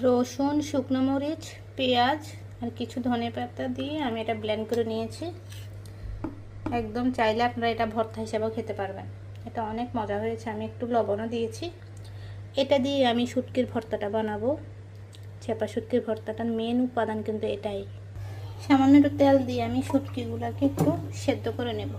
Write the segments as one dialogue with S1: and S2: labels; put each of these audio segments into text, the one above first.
S1: রসুন, শুকনো মরিচ, পেঁয়াজ আর কিছু ধনেপাতা দিয়ে আমি এটা ব্লেন্ড করে নিয়েছি। একদম চাইলে আপনারা এটা ভর্তা হিসেবেও খেতে পারবেন। এটা অনেক মজা হয়েছে। আমি একটু লবণও দিয়েছি। এটা দিয়ে আমি শুটকির ভর্তাটা বানাবো। চেপা শুটকির ভর্তাটার মেন উপাদান কিন্তু এটাই। সামান্য একটু তেল দিয়ে আমি শুটকিগুলোকে একটু সেদ্ধ করে নেব।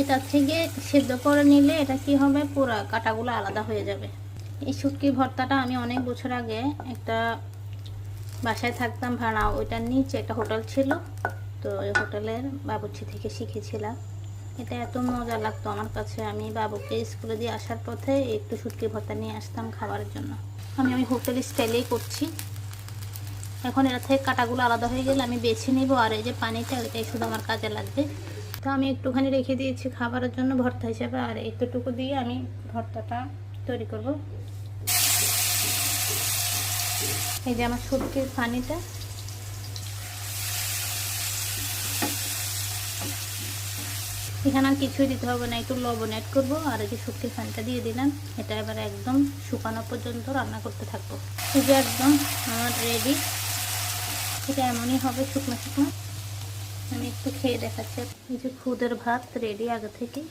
S1: এটা থেকে সেদ্ধ করে নিলে এটা কি হবে, পুরো কাঁটাগুলো আলাদা হয়ে যাবে। এই শুটকির ভর্তাটা আমি অনেক বছর আগে একটা বাসায় থাকতাম ভাড়া, ওইটার নিচে একটা হোটেল ছিল, তো ওই হোটেলের বাবুর্চি থেকে শিখেছিলাম। এটা এত মজা লাগতো আমার কাছে। আমি বাবুকে স্কুলে দিয়ে আসার পথে একটু শুটকির ভর্তা নিয়ে আসতাম খাবারের জন্য। আমি হোটেল স্টাইলেই করছি। এখন এটা থেকে কাঁটাগুলো আলাদা হয়ে গেলে আমি বেছে নিব, আর এই যে পানিটা, এটাই শুধু আমার কাজে লাগবে। তো আমি একটুখানি রেখে দিয়েছি খাবারের জন্য ভর্তা হিসেবে, আর এতটুকু দিয়ে আমি ভর্তাটা তৈরি করব। এই যে আমার শুটকির পানিটা, এখানে আর কিছুই দিতে হবে না, একটু লবণ অ্যাড করবো আর এই যে শুটকির পানিটা দিয়ে দিলাম। এটা এবার একদম শুকানো পর্যন্ত রান্না করতে থাকবো। এই যে একদম আমার রেডি। এটা এমনই হবে, শুকনো শুকনো। আমি একটু খেয়ে দেখাচ্ছি। এই যে খুদের ভাত রেডি আগে থেকে।